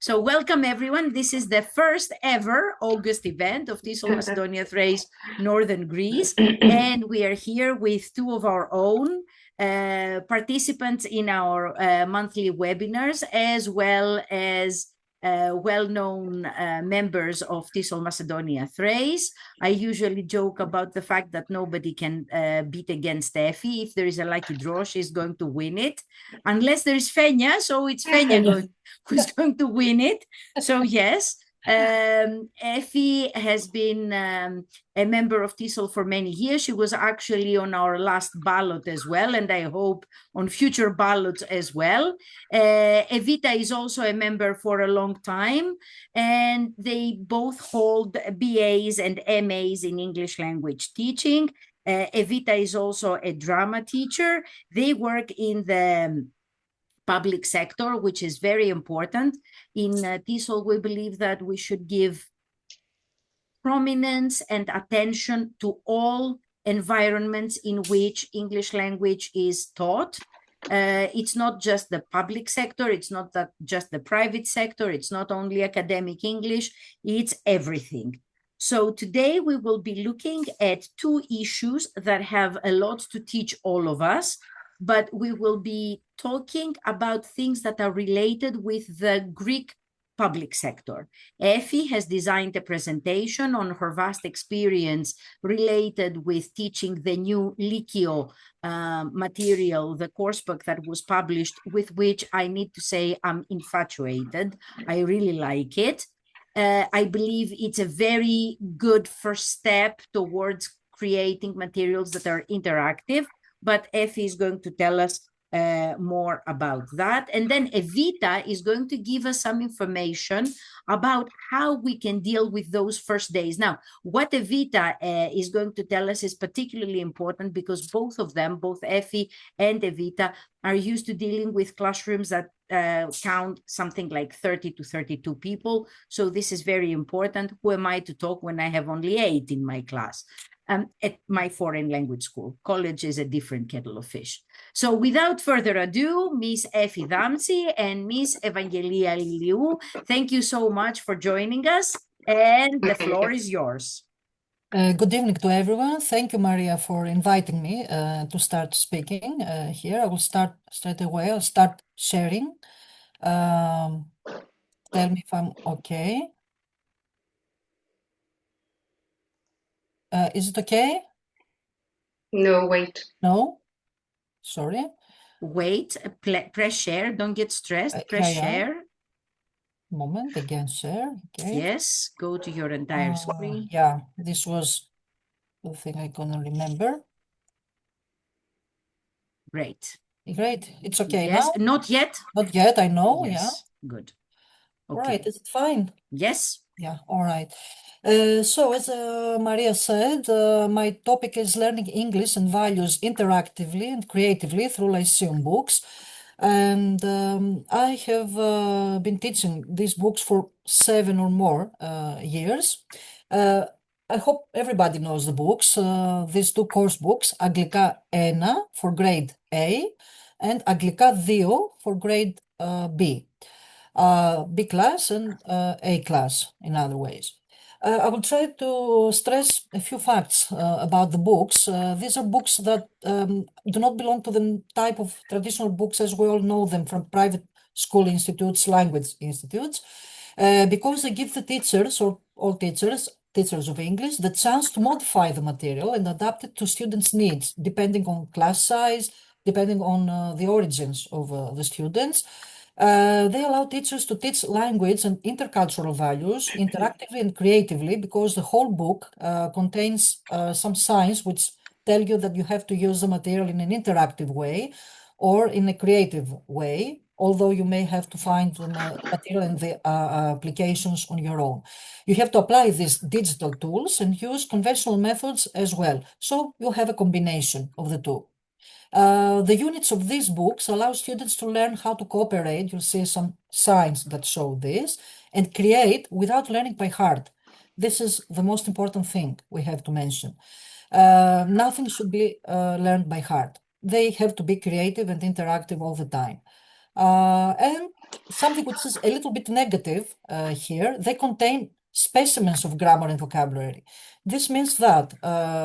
So welcome everyone. This is the first ever August event of Tesol Macedonia-thrace Northern Greece. And we are here with two of our own participants in our monthly webinars, as well as well-known members of Tesol Macedonia-thrace. I usually joke about the fact that nobody can beat against Effie. If there is a lucky draw, she's going to win it. Unless there is Fenya, so it's Fenya who's going to win it. So yes, Effie has been a member of Tesol for many years. She was actually on our last ballot as well, and I hope on future ballots as well. Evita is also a member for a long time, and they both hold BAs and MAs in English language teaching. Evita is also a drama teacher. They work in the public sector, which is very important. In Tesol, we believe that we should give prominence and attention to all environments in which English language is taught. It's not just the public sector, it's not that just the private sector, it's not only academic English, it's everything. So today we will be looking at two issues that have a lot to teach all of us, but we will be talking about things that are related with the Greek public sector. Effie has designed a presentation on her vast experience related with teaching the new Likio material, the course book that was published, with which I need to say I'm infatuated. I really like it. I believe it's a very good first step towards creating materials that are interactive, but Effie is going to tell us more about that. And then Evita is going to give us some information about how we can deal with those first days. Now, what Evita is going to tell us is particularly important because both of them, both Effie and Evita, are used to dealing with classrooms that count something like 30 to 32 people. So this is very important. Who am I to talk when I have only 8 in my class? At my foreign language school. College is a different kettle of fish. So without further ado, Miss Effie Damsi and Miss Evangelia Liliou, thank you so much for joining us, and the floor is yours. Good evening to everyone. Thank you, Maria, for inviting me to start speaking here. I will start straight away. I'll start sharing. Tell me if I'm okay. Is it okay? No, wait. No? Sorry. Wait, press share. Don't get stressed. Press share. Moment, again, share. Okay. Yes, go to your entire screen. Yeah, this was the thing I couldn't remember. Great. Great. It's okay yes. now? Not yet. Not yet, I know. Yes. Yeah. Good. Okay. All right. Is it fine? Yes. Yeah. All right. So as Maria said, my topic is learning English and values interactively and creatively through Lyceum books. And I have been teaching these books for 7 or more years. I hope everybody knows the books, these two course books, Αγγλικά 1 for grade A and Αγγλικά 2 for grade B. B class and A class in other ways. I will try to stress a few facts about the books. These are books that do not belong to the type of traditional books as we all know them from private school institutes, language institutes, because they give the teachers or all teachers of English the chance to modify the material and adapt it to students' needs, depending on class size, depending on the origins of the students. They allow teachers to teach language and intercultural values interactively and creatively because the whole book contains some signs which tell you that you have to use the material in an interactive way or in a creative way, although you may have to find the material and the applications on your own. You have to apply these digital tools and use conventional methods as well. So you have a combination of the two. The units of these books allow students to learn how to cooperate. You'll see some signs that show this, and create without learning by heart. This is the most important thing we have to mention. Nothing should be learned by heart. They have to be creative and interactive all the time. And something which is a little bit negative here. They contain specimens of grammar and vocabulary. This means that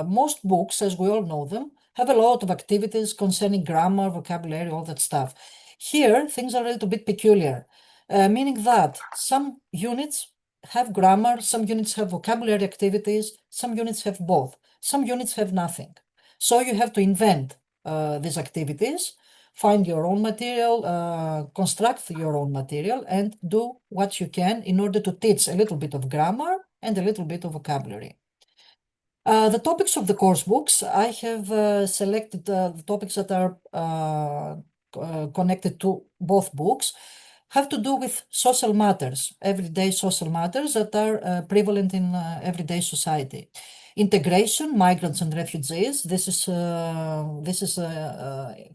most books, as we all know them, have a lot of activities concerning grammar, vocabulary, all that stuff. Here, things are a little bit peculiar, meaning that some units have grammar, some units have vocabulary activities, some units have both, some units have nothing. So you have to invent these activities, find your own material, construct your own material, and do what you can in order to teach a little bit of grammar and a little bit of vocabulary. The topics of the course books, I have selected the topics that are connected to both books, have to do with social matters, everyday social matters that are prevalent in everyday society. Integration, migrants and refugees. This is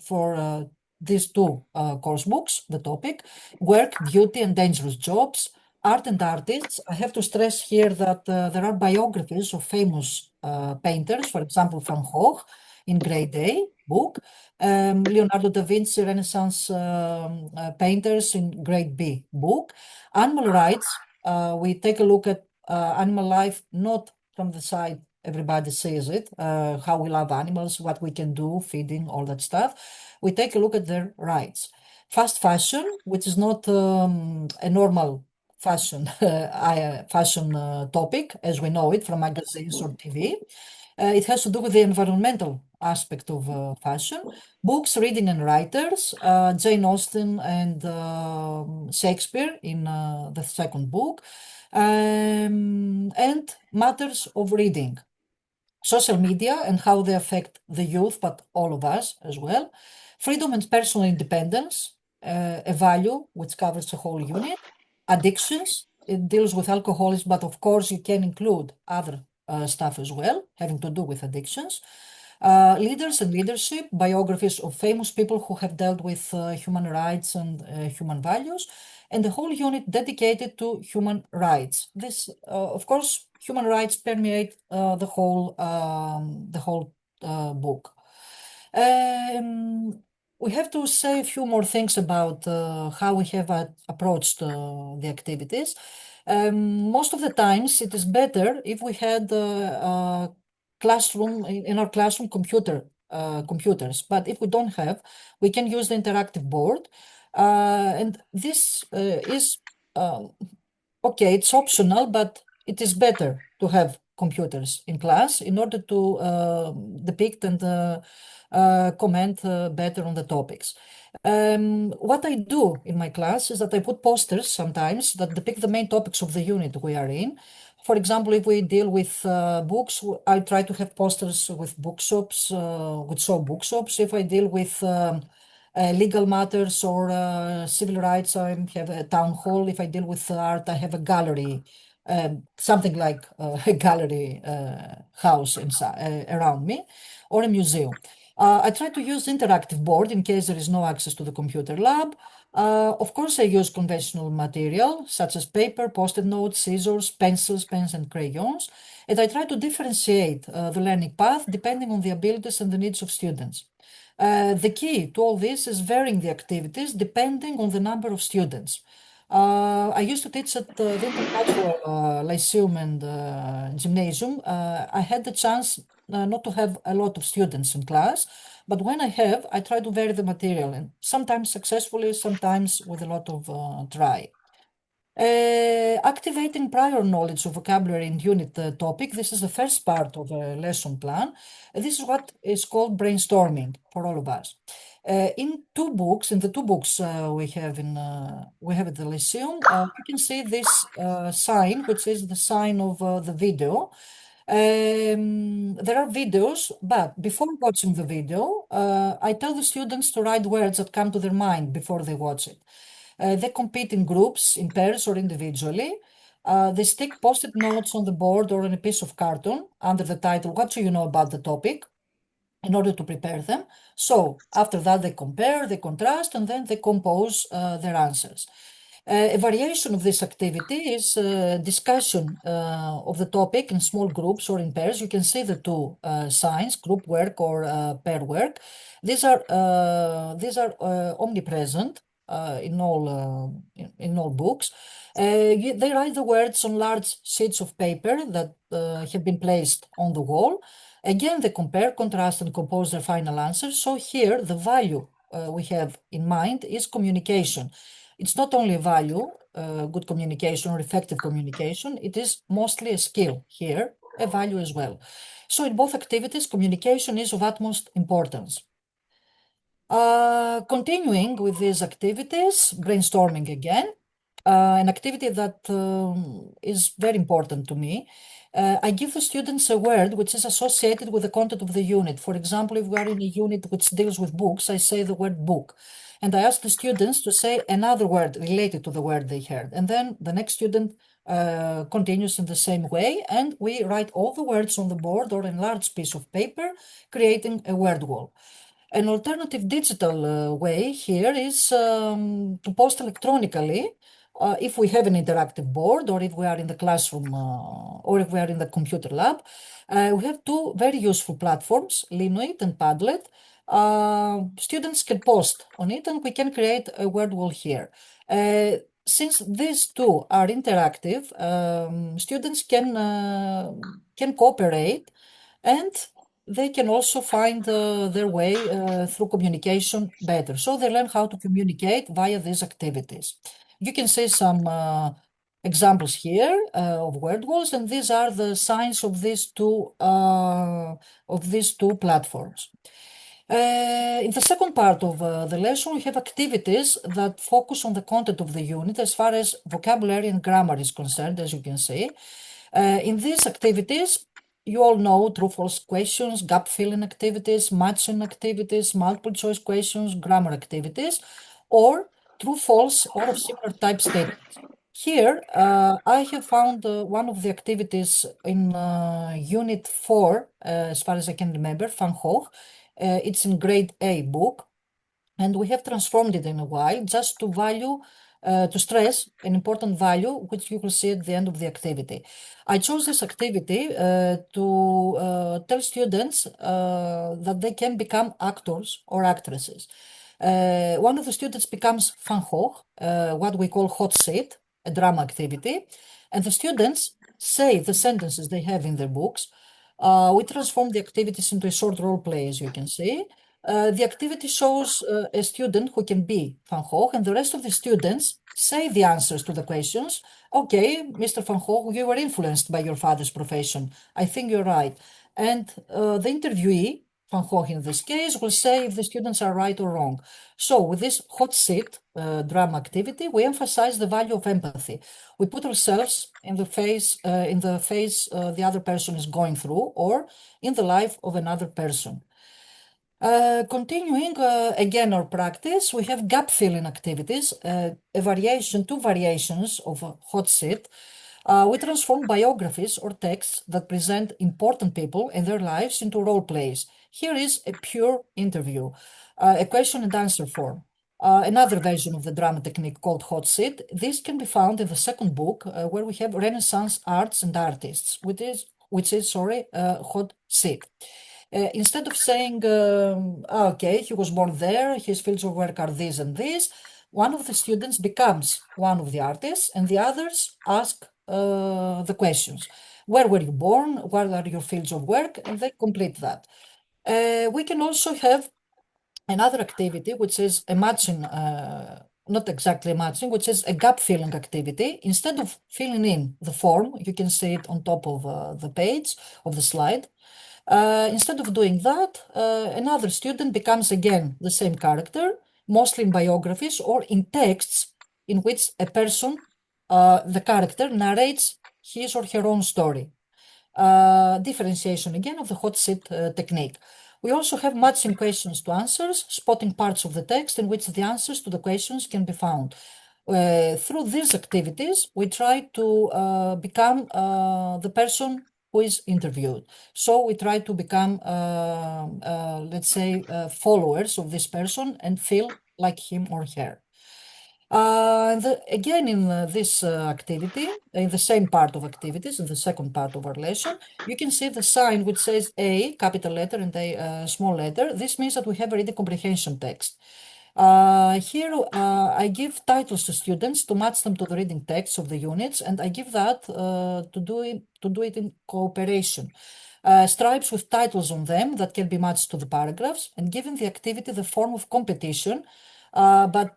for these two course books, the topic. Work, duty and dangerous jobs. Art and artists. I have to stress here that there are biographies of famous painters, for example, Van Gogh in grade A book, Leonardo da Vinci, Renaissance painters in grade B book. Animal rights, we take a look at animal life, not from the side everybody sees it, how we love animals, what we can do, feeding, all that stuff. We take a look at their rights. Fast fashion, which is not a normal fashion topic as we know it from magazines or TV. It has to do with the environmental aspect of fashion. Books, reading and writers, Jane Austen and Shakespeare in the second book, and matters of reading. Social media and how they affect the youth, but all of us as well. Freedom and personal independence, a value which covers the whole unit. Addictions, it deals with alcoholism, but of course you can include other stuff as well, having to do with addictions. Leaders and leadership, biographies of famous people who have dealt with human rights and human values, and the whole unit dedicated to human rights. This, of course, human rights permeate the whole book. We have to say a few more things about how we have approached the activities. Most of the times, it is better if we had classroom in our classroom computers. But if we don't have, we can use the interactive board, and this is okay. It's optional, but it is better to have computers in class in order to depict and comment better on the topics. What I do in my class is that I put posters sometimes that depict the main topics of the unit we are in. For example, if we deal with books, I try to have posters with bookshops, which show bookshops. If I deal with legal matters or civil rights, I have a town hall. If I deal with art, I have a gallery, something like a gallery house inside, around me, or a museum. I try to use interactive board in case there is no access to the computer lab. Of course, I use conventional material such as paper, post-it notes, scissors, pencils, pens, and crayons. And I try to differentiate the learning path depending on the abilities and the needs of students. The key to all this is varying the activities depending on the number of students. I used to teach at the Intercultural Lyceum and Gymnasium. I had the chance not to have a lot of students in class, but when I have, I try to vary the material, and sometimes successfully, sometimes with a lot of try. Activating prior knowledge of vocabulary and unit topic. This is the first part of a lesson plan. This is what is called brainstorming for all of us. In the two books we have at the Lyceum, you can see this sign, which is the sign of the video. There are videos, but before watching the video, I tell the students to write words that come to their mind before they watch it. They compete in groups, in pairs, or individually. They stick post-it notes on the board or on a piece of carton under the title, "What do you know about the topic?" in order to prepare them. So after that, they compare, they contrast, and then they compose their answers. A variation of this activity is discussion of the topic in small groups or in pairs. You can see the two signs, group work or pair work. These are omnipresent in all books. They write the words on large sheets of paper that have been placed on the wall. Again, they compare, contrast, and compose their final answers. So here, the value we have in mind is communication. It's not only a value, good communication or effective communication, it is mostly a skill here, a value as well. So in both activities, communication is of utmost importance. Continuing with these activities, brainstorming again, an activity that is very important to me. I give the students a word which is associated with the content of the unit. For example, if we are in a unit which deals with books, I say the word book. And I ask the students to say another word related to the word they heard. And then the next student continues in the same way. And we write all the words on the board or in a large piece of paper, creating a word wall. An alternative digital way here is to post electronically if we have an interactive board or if we are in the classroom or if we are in the computer lab. We have two very useful platforms, Linoit and Padlet. Students can post on it and we can create a word wall here. Since these two are interactive, students can cooperate and they can also find their way through communication better. So they learn how to communicate via these activities. You can see some examples here of word walls, and these are the signs of these two platforms. In the second part of the lesson, we have activities that focus on the content of the unit as far as vocabulary and grammar is concerned, as you can see. In these activities, you all know true-false questions, gap-filling activities, matching activities, multiple-choice questions, grammar activities, or true-false or of similar type statements. Here, I have found one of the activities in Unit 4, as far as I can remember, Van Gogh. It's in grade A book, and we have transformed it in a while just to stress an important value, which you will see at the end of the activity. I chose this activity to tell students that they can become actors or actresses. One of the students becomes Van Gogh, what we call hot seat, a drama activity, and the students say the sentences they have in their books. We transform the activities into a short role play, as you can see. The activity shows a student who can be Van Gogh, and the rest of the students say the answers to the questions. Okay, Mr. Van Gogh, you were influenced by your father's profession. I think you're right. And the interviewee, Van Gogh in this case, will say if the students are right or wrong. So with this hot seat drama activity, we emphasize the value of empathy. We put ourselves in the face the other person is going through, or in the life of another person. Continuing again our practice, we have gap filling activities, two variations of a hot seat. We transform biographies or texts that present important people and their lives into role plays. Here is a pure interview, a question and answer form. Another version of the drama technique called hot seat. This can be found in the second book, where we have Renaissance arts and artists, which is hot seat. Instead of saying, okay, he was born there, his fields of work are this and this, one of the students becomes one of the artists and the others ask the questions. Where were you born? What are your fields of work? And they complete that. We can also have another activity, which is a matching, not exactly a matching, which is a gap filling activity. Instead of filling in the form, you can see it on top of the page of the slide. Instead of doing that, another student becomes again the same character, mostly in biographies or in texts in which a person, the character, narrates his or her own story. Differentiation again of the hot seat technique. We also have matching questions to answers, spotting parts of the text in which the answers to the questions can be found. Through these activities, we try to become the person who is interviewed. So we try to become, let's say, followers of this person and feel like him or her. Again, in this activity, in the same part of activities, in the second part of our lesson, you can see the sign which says A, capital letter, and A, small letter. This means that we have a reading comprehension text. Here, I give titles to students to match them to the reading texts of the units, and I give that to do it in cooperation. Stripes with titles on them that can be matched to the paragraphs, and giving the activity the form of competition, but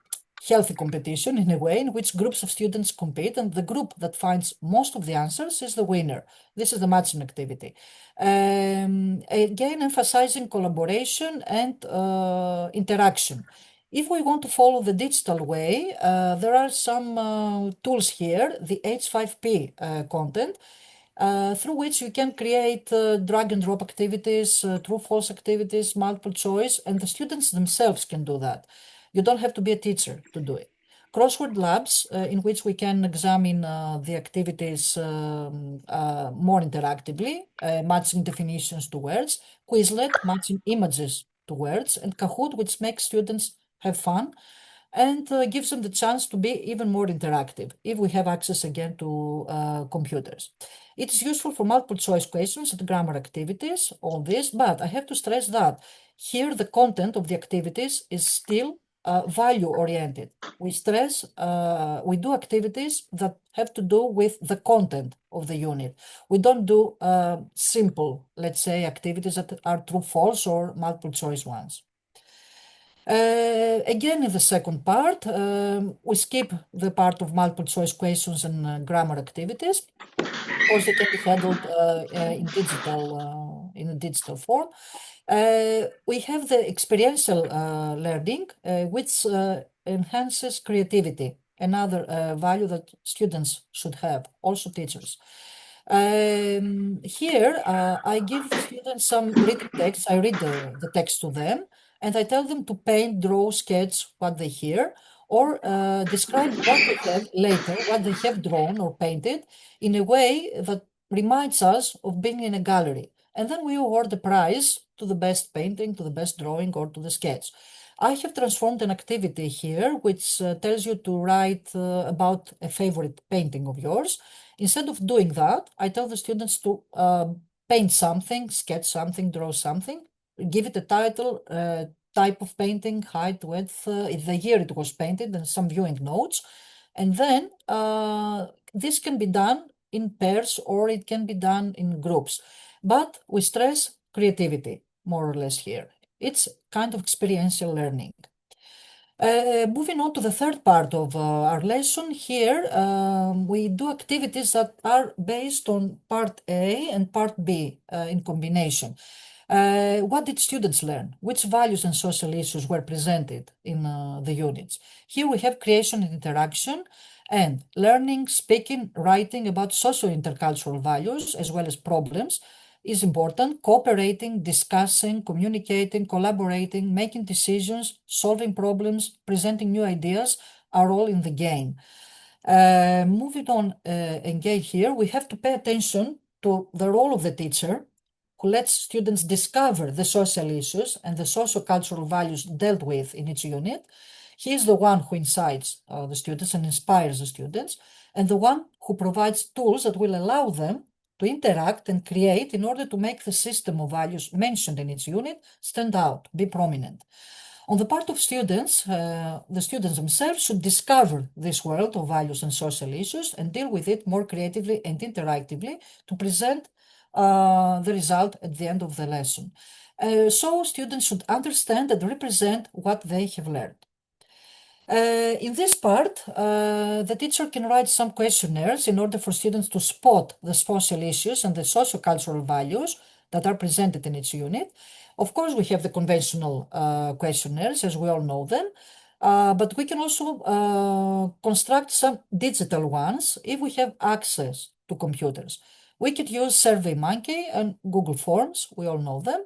healthy competition in a way in which groups of students compete, and the group that finds most of the answers is the winner. This is the matching activity. Again, emphasizing collaboration and interaction. If we want to follow the digital way, there are some tools here, the H5P content, through which you can create drag and drop activities, true false activities, multiple choice, and the students themselves can do that. You don't have to be a teacher to do it. Crossword labs, in which we can examine the activities more interactively, matching definitions to words, Quizlet, matching images to words, and Kahoot, which makes students have fun and gives them the chance to be even more interactive if we have access again to computers. It is useful for multiple choice questions and grammar activities, all this, but I have to stress that here the content of the activities is still value oriented. We stress, we do activities that have to do with the content of the unit. We don't do simple, let's say, activities that are true, false, or multiple choice ones. Again, in the second part, we skip the part of multiple choice questions and grammar activities. Of course, they can be handled in a digital form. We have the experiential learning, which enhances creativity, another value that students should have, also teachers. Here, I give the students some written text. I read the text to them, and I tell them to paint, draw, sketch what they hear, or describe what they have later, what they have drawn or painted, in a way that reminds us of being in a gallery. And then we award the prize to the best painting, to the best drawing, or to the sketch. I have transformed an activity here which tells you to write about a favorite painting of yours. Instead of doing that, I tell the students to paint something, sketch something, draw something, give it a title, type of painting, height, width, the year it was painted, and some viewing notes. And then this can be done in pairs or it can be done in groups. But we stress creativity, more or less here. It's kind of experiential learning. Moving on to the third part of our lesson, here we do activities that are based on part A and part B in combination. What did students learn? Which values and social issues were presented in the units? Here we have creation and interaction and learning, speaking, writing about social intercultural values as well as problems is important. Cooperating, discussing, communicating, collaborating, making decisions, solving problems, presenting new ideas are all in the game. Moving on again here, we have to pay attention to the role of the teacher who lets students discover the social issues and the socio-cultural values dealt with in each unit. He is the one who incites the students and inspires the students, and the one who provides tools that will allow them to interact and create in order to make the system of values mentioned in each unit stand out, be prominent. On the part of students, the students themselves should discover this world of values and social issues and deal with it more creatively and interactively to present the result at the end of the lesson. So students should understand and represent what they have learned. In this part, the teacher can write some questionnaires in order for students to spot the social issues and the socio-cultural values that are presented in each unit. Of course, we have the conventional questionnaires, as we all know them, but we can also construct some digital ones if we have access to computers. We could use SurveyMonkey and Google Forms, we all know them.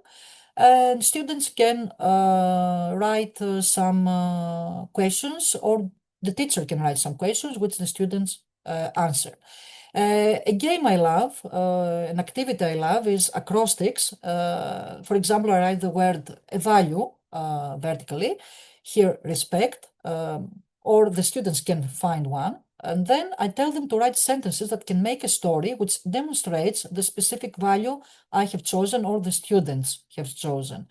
And students can write some questions, or the teacher can write some questions which the students answer. A game I love, an activity I love is acrostics. For example, I write the word value vertically, here respect, or the students can find one. And then I tell them to write sentences that can make a story which demonstrates the specific value I have chosen or the students have chosen.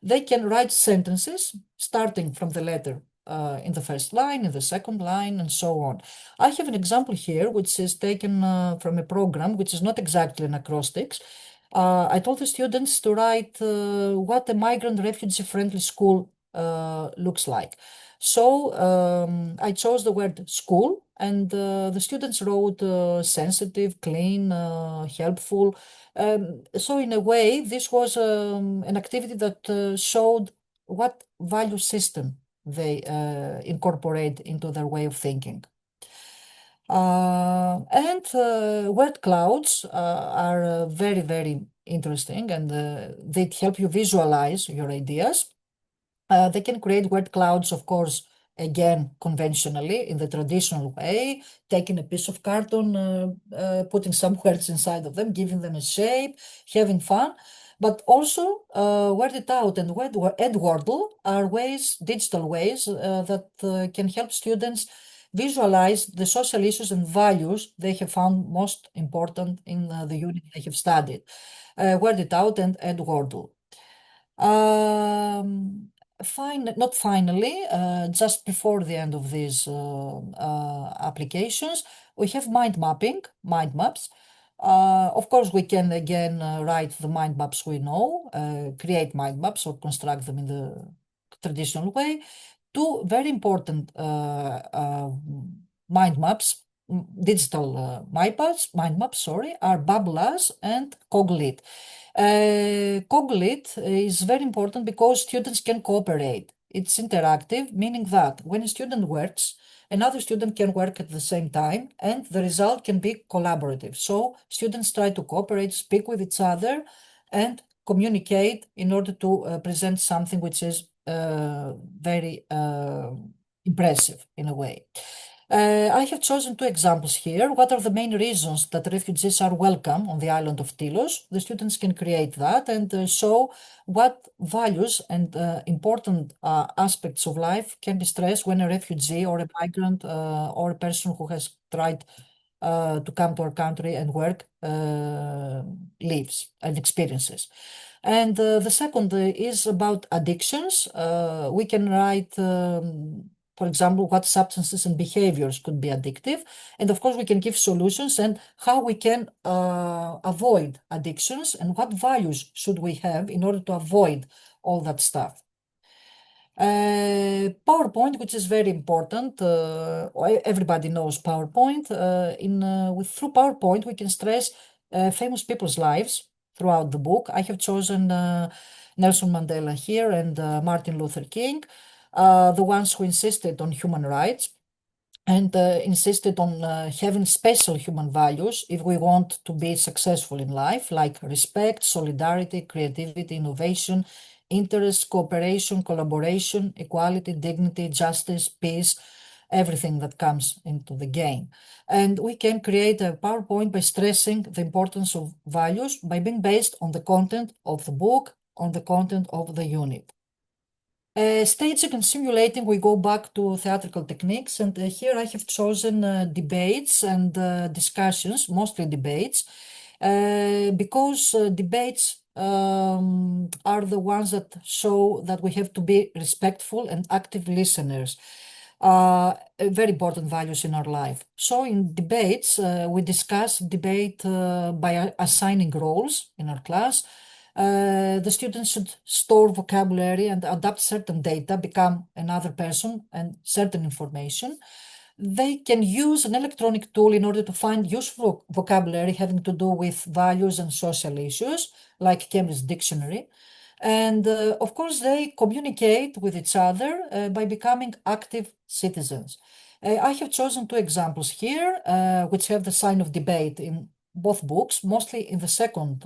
they can write sentences starting from the letter in the first line, in the second line, and so on. I have an example here, which is taken from a program, which is not exactly an acrostics. I told the students to write what a migrant refugee-friendly school looks like. So I chose the word school, and the students wrote sensitive, clean, helpful. So in a way, this was an activity that showed what value system they incorporate into their way of thinking. And word clouds are very, very interesting, and they help you visualize your ideas. They can create word clouds, of course, again, conventionally in the traditional way, taking a piece of carton, putting some words inside of them, giving them a shape, having fun. But also, word it out and Wordle are ways, digital ways, that can help students visualize the social issues and values they have found most important in the unit they have studied. Word it out and Wordle. Not finally, just before the end of these applications, we have mind maps. Of course, we can again write the mind maps we know, create mind maps or construct them in the traditional way. Two very important mind maps, digital mind maps, sorry, are Babblas and Coglit. Coglit is very important because students can cooperate. It's interactive, meaning that when a student works, another student can work at the same time, and the result can be collaborative. So students try to cooperate, speak with each other, and communicate in order to present something which is very impressive in a way. I have chosen two examples here. What are the main reasons that refugees are welcome on the island of Tilos? The students can create that and show what values and important aspects of life can be stressed when a refugee or a migrant or a person who has tried to come to our country and work lives and experiences. And the second is about addictions. We can write, for example, what substances and behaviors could be addictive. And of course, we can give solutions and how we can avoid addictions and what values should we have in order to avoid all that stuff. PowerPoint, which is very important, everybody knows PowerPoint. Through PowerPoint, we can stress famous people's lives throughout the book. I have chosen Nelson Mandela here and Martin Luther King, the ones who insisted on human rights and insisted on having special human values if we want to be successful in life, like respect, solidarity, creativity, innovation, interest, cooperation, collaboration, equality, dignity, justice, peace, everything that comes into the game. And we can create a PowerPoint by stressing the importance of values by being based on the content of the book, on the content of the unit. Staging and simulating, we go back to theatrical techniques, and here I have chosen debates and discussions, mostly debates, because debates are the ones that show that we have to be respectful and active listeners. Very important values in our life. So in debates, we discuss debate by assigning roles in our class. The students should store vocabulary and adapt certain data, become another person and certain information. They can use an electronic tool in order to find useful vocabulary having to do with values and social issues, like Cambridge Dictionary. And of course, they communicate with each other by becoming active citizens. I have chosen two examples here, which have the sign of debate in both books, mostly in the second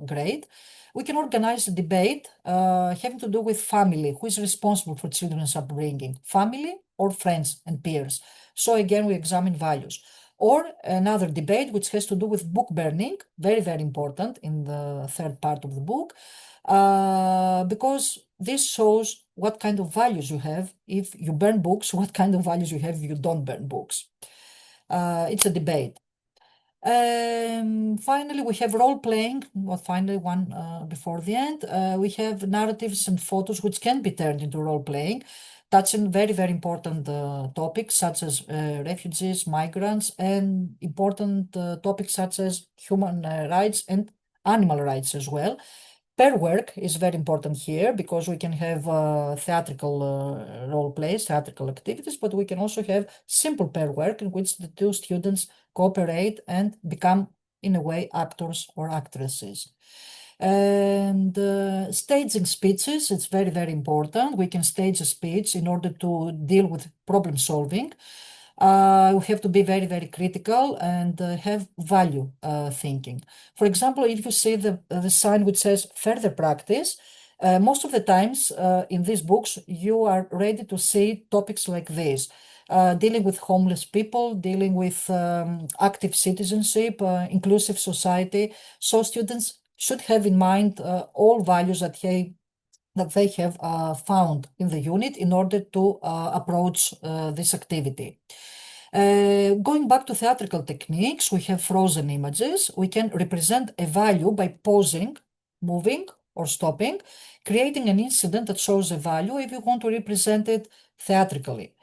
grade. We can organize a debate having to do with family, who is responsible for children's upbringing, family or friends and peers. So again, we examine values. Or another debate which has to do with book burning, very, very important in the third part of the book, because this shows what kind of values you have if you burn books, what kind of values you have if you don't burn books. It's a debate. Finally, we have role playing, well, finally, one before the end. We have narratives and photos which can be turned into role playing, touching very, very important topics such as refugees, migrants, and important topics such as human rights and animal rights as well. Pair work is very important here because we can have theatrical role plays, theatrical activities, but we can also have simple pair work in which the two students cooperate and become, in a way, actors or actresses. And staging speeches, it's very, very important. We can stage a speech in order to deal with problem solving. We have to be very, very critical and have value thinking. For example, if you see the sign which says further practice, most of the times in these books, you are ready to see topics like this. Dealing with homeless people, dealing with active citizenship, inclusive society. So students should have in mind all values that they have found in the unit in order to approach this activity. Going back to theatrical techniques, we have frozen images. We can represent a value by pausing, moving, or stopping, creating an incident that shows a value if you want to represent it theatrically.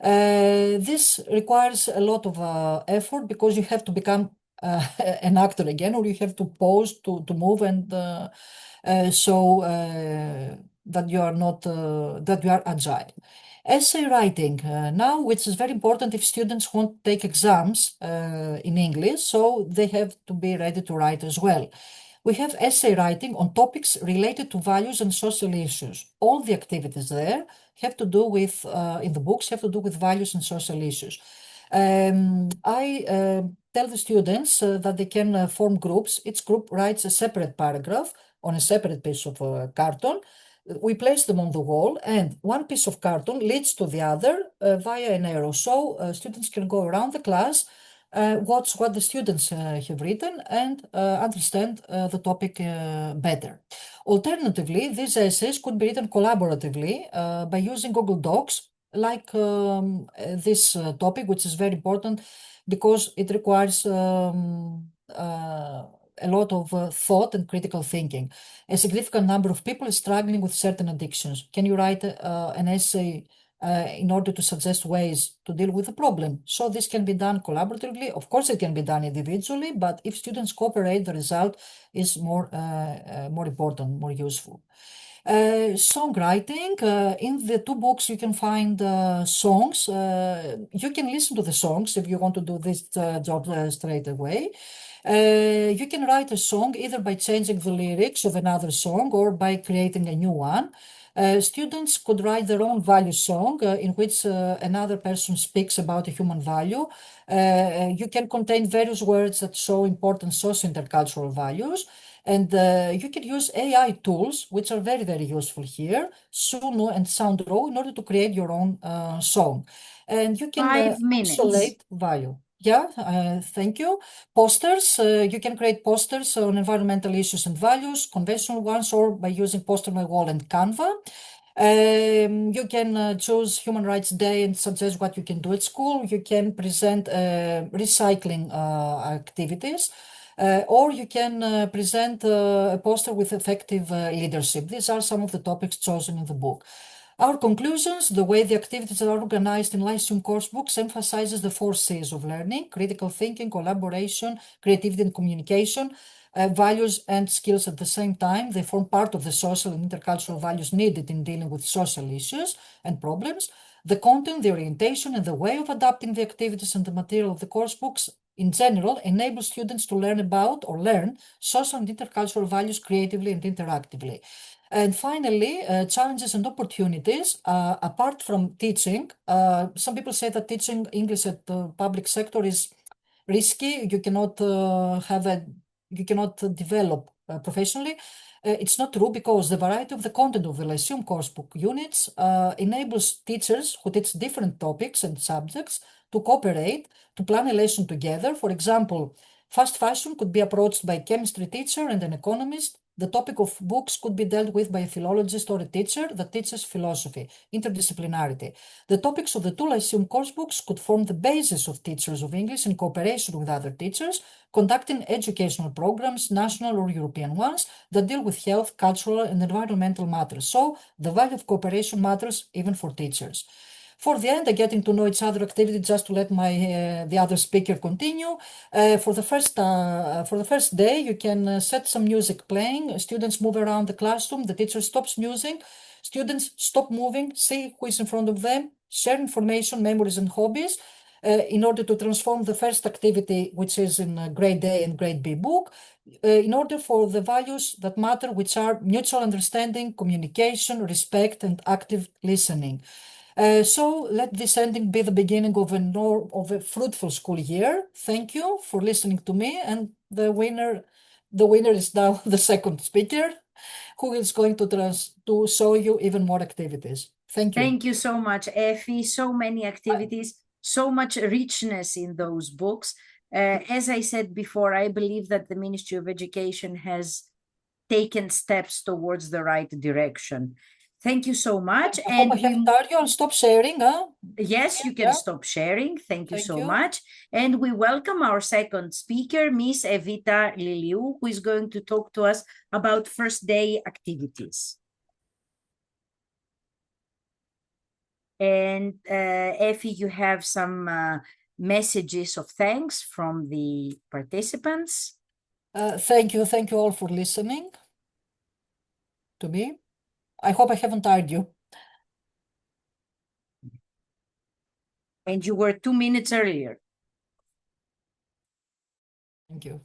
This requires a lot of effort because you have to become an actor again, or you have to pause to move and show that you are not that you are agile. Essay writing now, which is very important if students want to take exams in English, so they have to be ready to write as well. We have essay writing on topics related to values and social issues. All the activities there have to do with, in the books, have to do with values and social issues. I tell the students that they can form groups. Each group writes a separate paragraph on a separate piece of carton. We place them on the wall, and one piece of carton leads to the other via an arrow. So students can go around the class, watch what the students have written, and understand the topic better. Alternatively, these essays could be written collaboratively by using Google Docs, like this topic, which is very important because it requires a lot of thought and critical thinking. A significant number of people is struggling with certain addictions. Can you write an essay in order to suggest ways to deal with the problem? So this can be done collaboratively. Of course, it can be done individually, but if students cooperate, the result is more important, more useful. Songwriting, in the two books you can find songs. You can listen to the songs if you want to do this job straight away. You can write a song either by changing the lyrics of another song or by creating a new one. Students could write their own value song in which another person speaks about a human value. You can contain various words that show important socio-intercultural values. And you can use AI tools, which are very, very useful here, Suno and Soundraw, in order to create your own song. And you can 5 minutes. isolate value. Yeah, thank you. Posters, you can create posters on environmental issues and values, conventional ones, or by using Poster My Wall and Canva. You can choose Human Rights Day and suggest what you can do at school. You can present recycling activities. Or you can present a poster with effective leadership. These are some of the topics chosen in the book. Our conclusions: the way the activities are organized in Lyceum course books emphasizes the 4 C's of learning: critical thinking, collaboration, creativity and communication, values and skills at the same time. They form part of the social and intercultural values needed in dealing with social issues and problems. The content, the orientation, and the way of adapting the activities and the material of the course books in general enable students to learn about or learn social and intercultural values creatively and interactively. And finally, challenges and opportunities. Apart from teaching, some people say that teaching English at the public sector is risky. You cannot develop professionally. It's not true because the variety of the content of the Lyceum coursebook units enables teachers who teach different topics and subjects to cooperate, to plan a lesson together. For example, fast fashion could be approached by a chemistry teacher and an economist, The topic of books could be dealt with by a philologist or a teacher that teaches philosophy, interdisciplinarity. The topics of the two Lyceum course books could form the basis of teachers of English in cooperation with other teachers, conducting educational programs, national or European ones, that deal with health, cultural, and environmental matters. So the value of cooperation matters even for teachers. For the end, a getting to know each other activity, just to let the other speaker continue. For the first day, you can set some music playing. Students move around the classroom. The teacher stops musing. Students stop moving, see who is in front of them, share information, memories, and hobbies. In order to transform the first activity, which is in grade A and grade B book, in order for the values that matter, which are mutual understanding, communication, respect, and active listening. So let this ending be the beginning of a fruitful school year. Thank you for listening to me, and the winner is now the second speaker, who is going to show you even more activities. Thank you. Thank you so much, Effie. So many activities, so much richness in those books. As I said before, I believe that the Ministry of Education has taken steps towards the right direction. Thank you so much. I hope I haven't tired you. I'll stop sharing. Yes, you can stop sharing. Thank you so much. And we welcome our second speaker, Miss Evita Liliou, who is going to talk to us about first day activities. And Effie, you have some messages of thanks from the participants. Thank you all for listening to me. I hope I haven't tired you. And you were 2 minutes earlier. Thank you.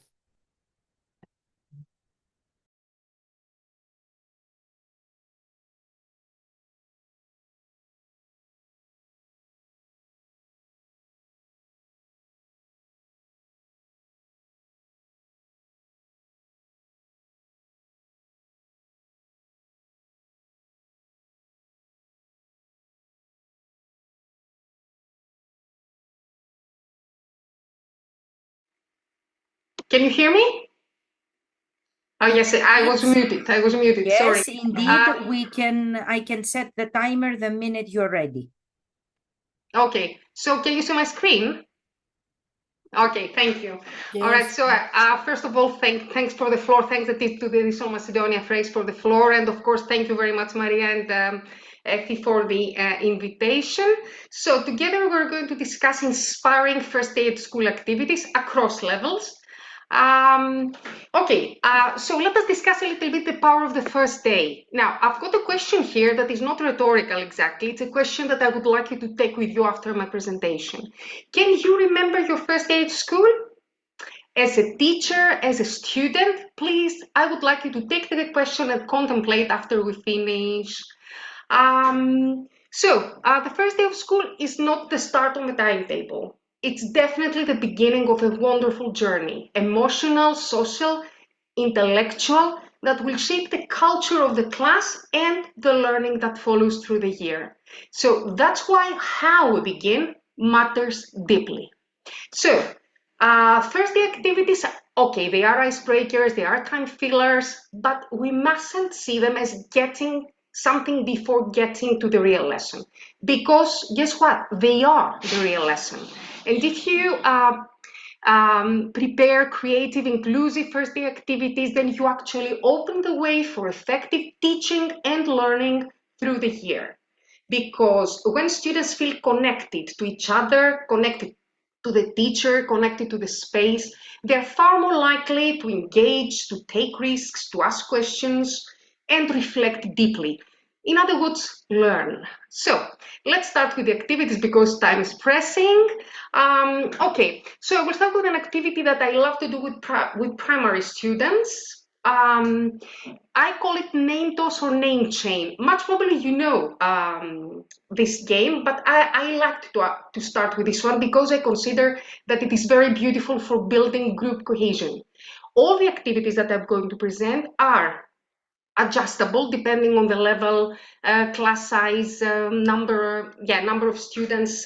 Can you hear me? Oh, yes, I was muted. Yes, sorry. Indeed, I can set the timer the minute you're ready. Okay, so can you see my screen? Okay, thank you. Yes. All right, so first of all, thanks for the floor. Thanks to the Tesol macedonia-thrace for the floor. And of course, thank you very much, Maria and Effie, for the invitation. So together, we're going to discuss inspiring first day at school activities across levels. Okay, so let us discuss a little bit the power of the first day. Now, I've got a question here that is not rhetorical exactly. It's a question that I would like you to take with you after my presentation. Can you remember your first day at school? As a teacher, as a student, please, I would like you to take the question and contemplate after we finish. The first day of school is not the start on the timetable. It's definitely the beginning of a wonderful journey, emotional, social, intellectual, that will shape the culture of the class and the learning that follows through the year. So that's why how we begin matters deeply. So, first day activities, okay, they are icebreakers, they are time fillers, but we mustn't see them as getting something before getting to the real lesson. Because guess what? They are the real lesson. And if you prepare creative, inclusive first day activities, then you actually open the way for effective teaching and learning through the year. Because when students feel connected to each other, connected to the teacher, connected to the space, they're far more likely to engage, to take risks, to ask questions, and reflect deeply. In other words, learn. So let's start with the activities because time is pressing. Okay, so I will start with an activity that I love to do with primary students. I call it name toss or name chain. Much probably you know this game, but I like to start with this one because I consider that it is very beautiful for building group cohesion. All the activities that I'm going to present are adjustable depending on the level, class size, number of students,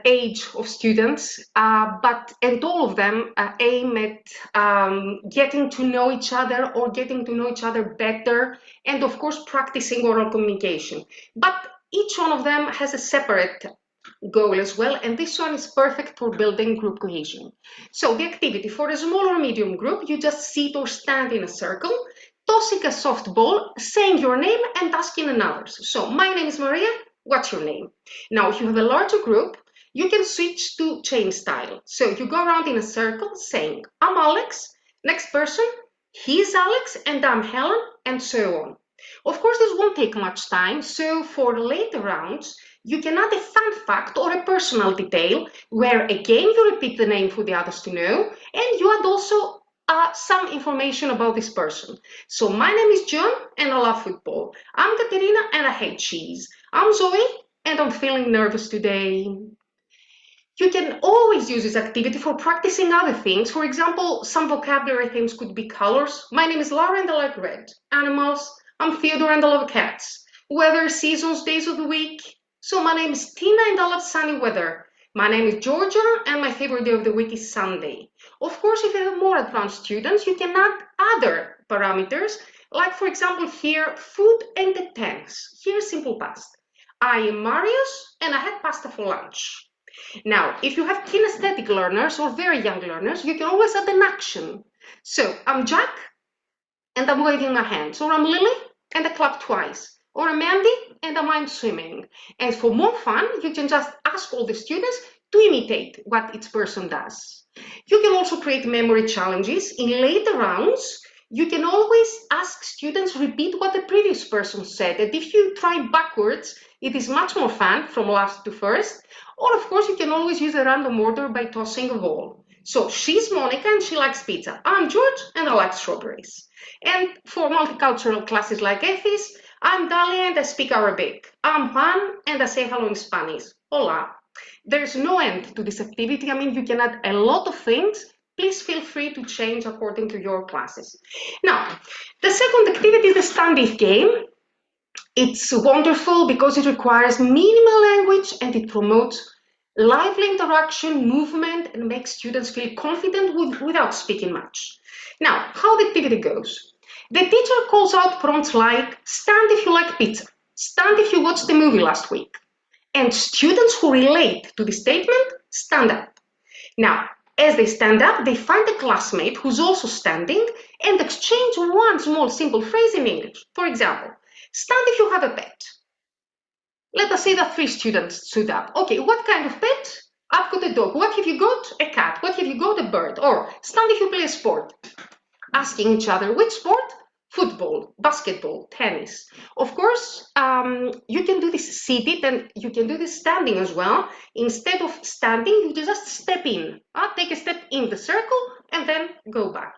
age of students, and all of them aim at getting to know each other or getting to know each other better, and of course practicing oral communication. But each one of them has a separate goal as well, and this one is perfect for building group cohesion. So the activity for a small or medium group, you just sit or stand in a circle, tossing a soft ball, saying your name and asking another's. So my name is Maria, what's your name? Now if you have a larger group, you can switch to chain style. So you go around in a circle saying, I'm Alex, next person, he's Alex, and I'm Helen, and so on. Of course, this won't take much time, so for later rounds, you can add a fun fact or a personal detail where again you repeat the name for the others to know, and you add also some information about this person. So my name is John and I love football. I'm Katerina and I hate cheese. I'm Zoe and I'm feeling nervous today. You can always use this activity for practicing other things. For example, some vocabulary themes could be colors. My name is Laura and I like red. Animals, I'm Theodore and I love cats. Weather, seasons, days of the week. So my name is Tina and I love sunny weather. My name is Georgia and my favorite day of the week is Sunday. Of course, if you have more advanced students, you can add other parameters, like for example here, food and the tense. Here's simple past. I am Marius and I had pasta for lunch. Now, if you have kinesthetic learners or very young learners, you can always add an action. So I'm Jack and I'm waving my hands, or I'm Lily and I clap twice, or I'm Mandy and I'm swimming. And for more fun, you can just ask all the students to imitate what each person does. You can also create memory challenges. In later rounds, you can always ask students repeat what the previous person said. And if you try backwards, it is much more fun from last to first. Or of course, you can always use a random order by tossing a ball. So she's Monica and she likes pizza. I'm George and I like strawberries. And for multicultural classes like EFIS, I'm Dalia and I speak Arabic. I'm Juan and I say hello in Spanish. Hola. There's no end to this activity. I mean, you can add a lot of things. Please feel free to change according to your classes. Now, the second activity is the stand-if game. It's wonderful because it requires minimal language and it promotes lively interaction, movement, and makes students feel confident without speaking much. Now, how the activity goes. The teacher calls out prompts like, stand if you like pizza, stand if you watched the movie last week. And students who relate to the statement stand up. Now, as they stand up, they find a classmate who's also standing and exchange one small simple phrase in English. For example, stand if you have a pet. Let us say that 3 students stood up. Okay, what kind of pet? I've got a dog. What have you got? A cat. What have you got? A bird. Or stand if you play a sport. Asking each other, which sport? Football, basketball, tennis. Of course, you can do this seated and you can do this standing as well. Instead of standing, you just step in. Take a step in the circle and then go back.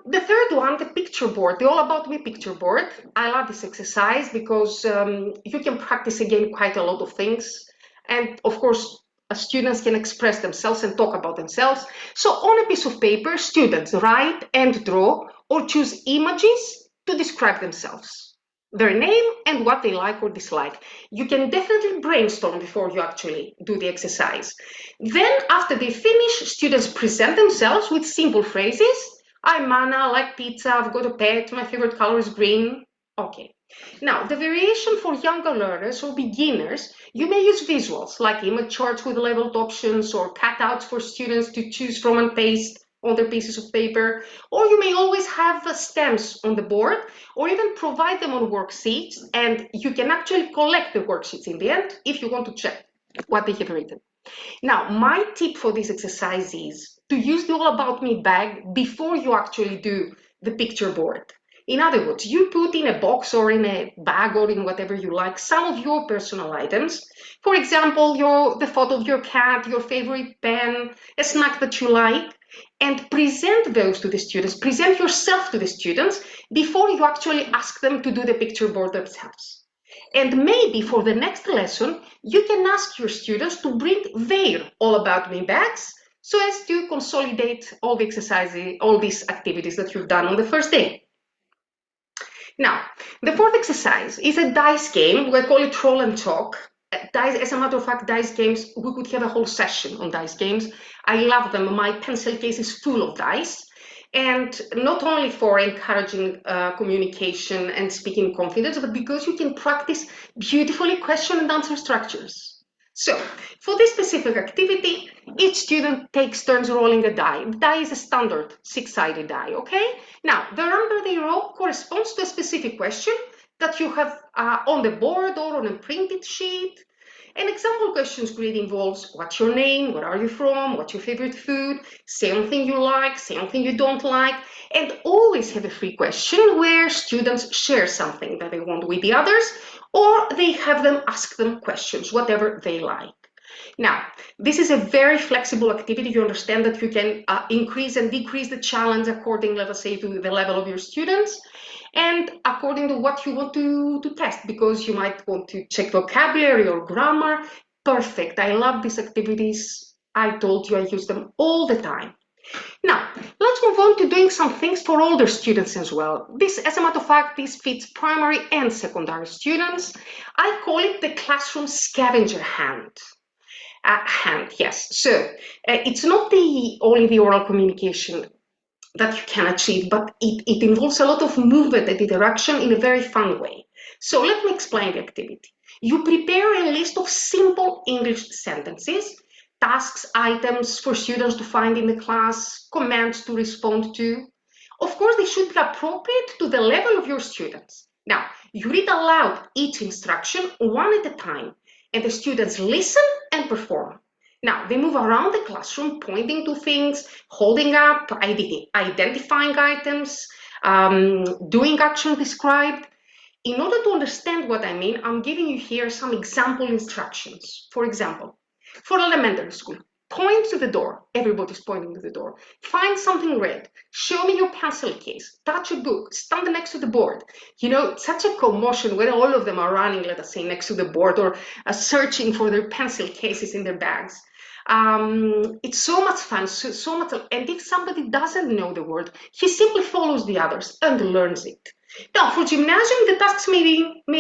The third one, the picture board, the All About Me picture board. I love this exercise because you can practice again quite a lot of things. And of course, students can express themselves and talk about themselves. So on a piece of paper, students write and draw or choose images to describe themselves, their name and what they like or dislike. You can definitely brainstorm before you actually do the exercise. Then after they finish, students present themselves with simple phrases. I'm Anna, I like pizza, I've got a pet, my favorite color is green. Okay. Now, the variation for younger learners or beginners, you may use visuals like image charts with labeled options or cutouts for students to choose from and paste on their pieces of paper, or you may always have stamps on the board or even provide them on worksheets, and you can actually collect the worksheets in the end if you want to check what they have written. Now, my tip for this exercise is to use the All About Me bag before you actually do the picture board. In other words, you put in a box or in a bag or in whatever you like some of your personal items. For example, the photo of your cat, your favorite pen, a snack that you like, and present those to the students. Present yourself to the students before you actually ask them to do the picture board themselves. And maybe for the next lesson, you can ask your students to bring their All About Me bags so as to consolidate all the exercises, all these activities that you've done on the first day. Now, the fourth exercise is a dice game. We call it roll and talk. Dice, as a matter of fact, dice games, we could have a whole session on dice games. I love them. My pencil case is full of dice. And not only for encouraging communication and speaking confidence, but because you can practice beautifully question and answer structures. So, for this specific activity, each student takes turns rolling a die. The die is a standard 6-sided die, okay? Now, the number they roll corresponds to a specific question that you have on the board or on a printed sheet. An example questions grid involves what's your name, where are you from, what's your favorite food, say something you like, say something you don't like, and always have a free question where students share something that they want with the others, or they have them ask them questions, whatever they like. Now, this is a very flexible activity. You understand that you can increase and decrease the challenge according, let us say, to the level of your students and according to what you want to test, because you might want to check vocabulary or grammar. Perfect. I love these activities. I told you I use them all the time. Now, let's move on to doing some things for older students as well. This, as a matter of fact, this fits primary and secondary students. I call it the classroom scavenger hunt. Yes. So it's not only the oral communication that you can achieve, but it involves a lot of movement and interaction in a very fun way. So let me explain the activity. You prepare a list of simple English sentences, tasks, items for students to find in the class, commands to respond to. Of course, they should be appropriate to the level of your students. Now, you read aloud each instruction one at a time, and the students listen and perform. Now, they move around the classroom, pointing to things, holding up, identifying items, doing action described. In order to understand what I mean, I'm giving you here some example instructions. For example, for elementary school, point to the door. Everybody's pointing to the door. Find something red. Show me your pencil case. Touch a book. Stand next to the board. You know, it's such a commotion when all of them are running, let us say, next to the board or searching for their pencil cases in their bags. It's so much fun, so much, and if somebody doesn't know the word, he simply follows the others and learns it. Now, for gymnasium, the tasks may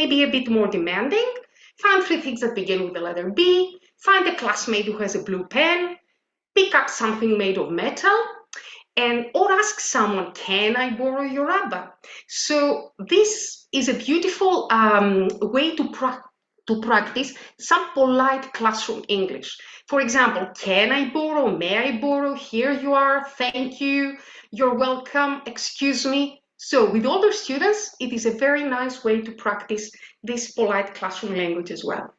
be a bit more demanding. Find 3 things that begin with the letter B, find a classmate who has a blue pen, pick up something made of metal, or ask someone, can I borrow your rubber? So this is a beautiful way to practice some polite classroom English. For example, can I borrow? May I borrow? Here you are. Thank you. You're welcome. Excuse me. So with older students, it is a very nice way to practice this polite classroom language as well.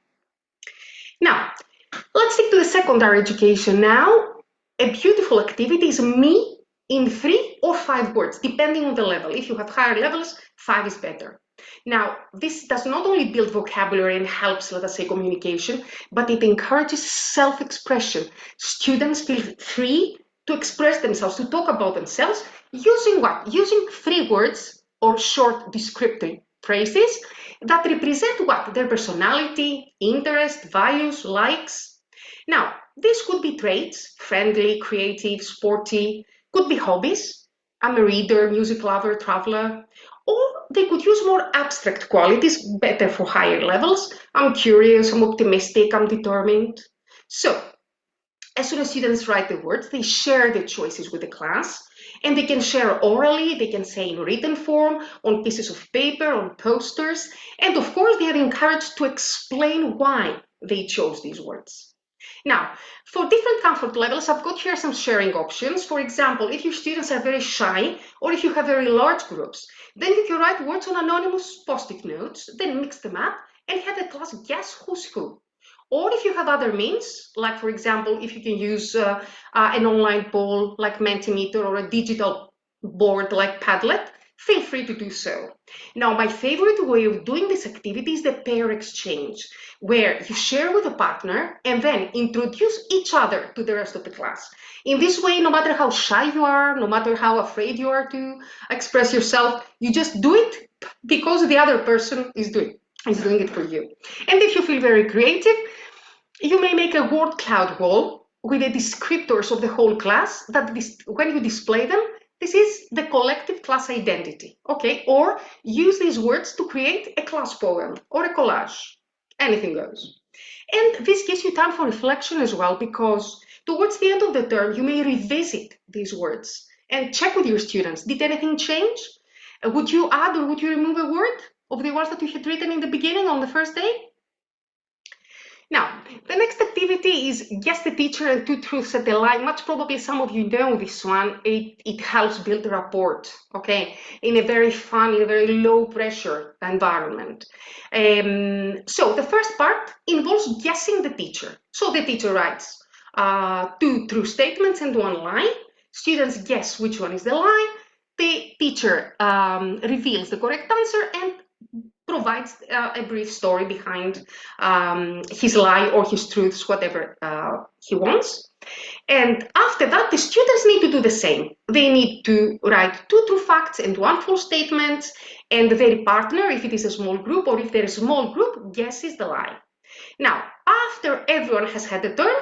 Now, let's stick to the secondary education now. A beautiful activity is me in 3 or 5 words, depending on the level. If you have higher levels, 5 is better. Now, this does not only build vocabulary and helps, let us say, communication, but it encourages self-expression. Students feel free to express themselves, to talk about themselves, using what? Using 3 words or short descriptive phrases that represent what? Their personality, interest, values, likes. Now, this could be traits, friendly, creative, sporty, could be hobbies. I'm a reader, music lover, traveler. Or they could use more abstract qualities, better for higher levels. I'm curious, I'm optimistic, I'm determined. So, as soon as students write the words, they share the choices with the class, and they can share orally, they can say in written form, on pieces of paper, on posters, and of course they are encouraged to explain why they chose these words. Now, for different comfort levels, I've got here some sharing options. For example, if your students are very shy, or if you have very large groups, then you can write words on anonymous post-it notes, then mix them up, and have the class guess who's who. Or if you have other means, like for example, if you can use an online poll like Mentimeter or a digital board like Padlet, feel free to do so. Now, my favorite way of doing this activity is the pair exchange, where you share with a partner and then introduce each other to the rest of the class. In this way, no matter how shy you are, no matter how afraid you are to express yourself, you just do it because the other person is doing it for you. And if you feel very creative, you may make a word cloud wall with the descriptors of the whole class, that when you display them, this is the collective class identity, okay? Or use these words to create a class poem or a collage. Anything goes. And this gives you time for reflection as well, because towards the end of the term, you may revisit these words and check with your students. Did anything change? Would you add or would you remove a word of the ones that you had written in the beginning on the first day? Now, the next activity is guess the teacher and two truths at a lie. Much probably some of you know this one. It helps build rapport, okay, in a very fun, in a very low pressure environment. So the first part involves guessing the teacher. So the teacher writes two true statements and one lie. Students guess which one is the lie. The teacher reveals the correct answer and provides a brief story behind his lie or his truths, whatever he wants. And after that, the students need to do the same. They need to write two true facts and one false statement, and their partner, if it is a small group or if there is a small group, guesses the lie. Now, after everyone has had a turn,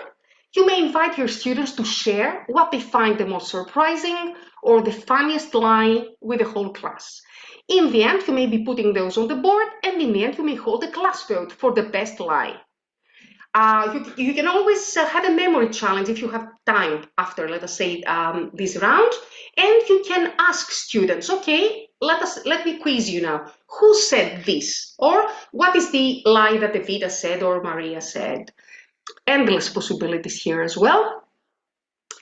you may invite your students to share what they find the most surprising or the funniest lie with the whole class. In the end, you may be putting those on the board, and in the end, you may hold a class vote for the best lie. You can always have a memory challenge if you have time after, let us say, this round, and you can ask students, okay, let me quiz you now. Who said this? Or what is the lie that Evita said or Maria said? Endless possibilities here as well.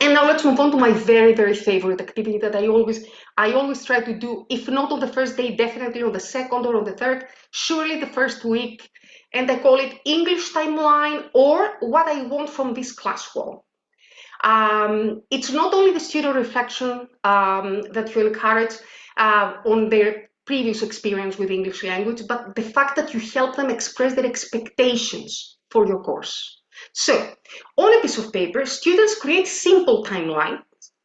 And now let's move on to my very, very favorite activity that I always try to do, if not on the first day, definitely on the second or on the third, surely the first week. And I call it English timeline, or what I want from this class wall. It's not only the student reflection that you encourage on their previous experience with English language, but the fact that you help them express their expectations for your course. So, on a piece of paper, students create simple timelines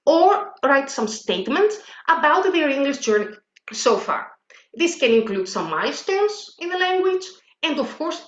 or write some statements about their English journey so far. This can include some milestones in the language and, of course,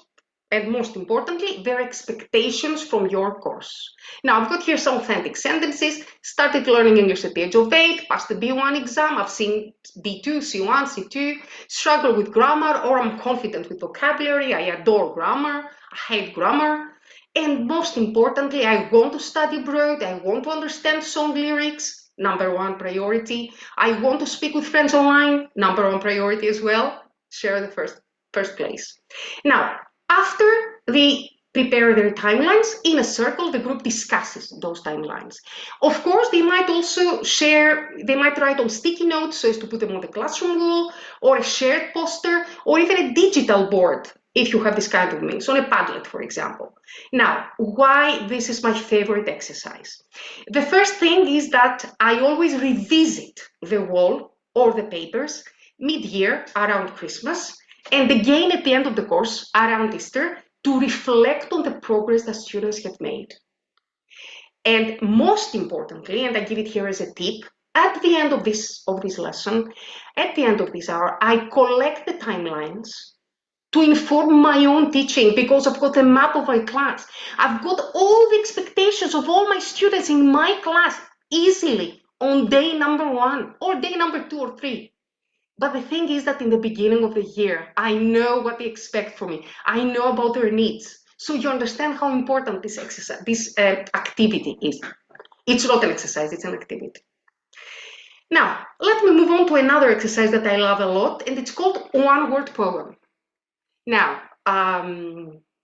and most importantly, their expectations from your course. Now, I've got here some authentic sentences. Started learning English at the age of 8, passed the B1 exam, I've seen B2, C1, C2, struggle with grammar, or I'm confident with vocabulary, I adore grammar, I hate grammar. And most importantly, I want to study abroad, I want to understand song lyrics, number one priority. I want to speak with friends online, number one priority as well. Share the first place. Now, after they prepare their timelines, in a circle, the group discusses those timelines. Of course, they might also they might write on sticky notes so as to put them on the classroom wall, or a shared poster, or even a digital board, if you have this kind of means, on a Padlet, for example. Now, why this is my favorite exercise? The first thing is that I always revisit the wall or the papers mid-year around Christmas, and again at the end of the course around Easter, to reflect on the progress that students have made. And most importantly, and I give it here as a tip, at the end of this lesson, at the end of this hour, I collect the timelines to inform my own teaching, because I've got a map of my class. I've got all the expectations of all my students in my class easily on day number 1 or day number 2 or 3. But the thing is that in the beginning of the year, I know what they expect from me. I know about their needs. So you understand how important this exercise, this activity is. It's not an exercise, it's an activity. Now, let me move on to another exercise that I love a lot, and it's called one-word poem. Now,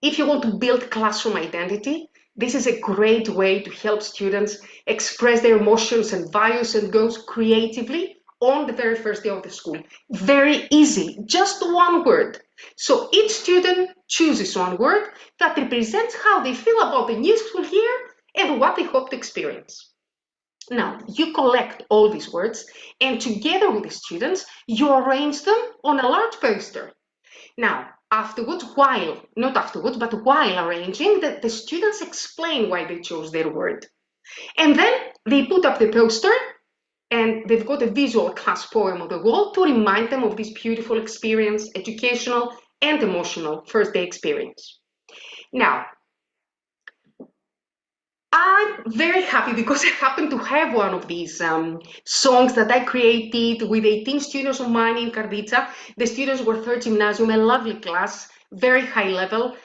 if you want to build classroom identity, this is a great way to help students express their emotions and values and goals creatively on the very first day of the school. Very easy, just one word. So each student chooses one word that represents how they feel about the new school year and what they hope to experience. Now, you collect all these words, and together with the students, you arrange them on a large poster. Now, afterwards, while arranging, the students explain why they chose their word. And then they put up the poster, and they've got a visual class poem on the wall to remind them of this beautiful experience, educational and emotional first day experience. Now, I'm very happy because I happen to have one of these songs that I created with 18 students of mine in Karditsa. The students were third gymnasium, a lovely class, very high level.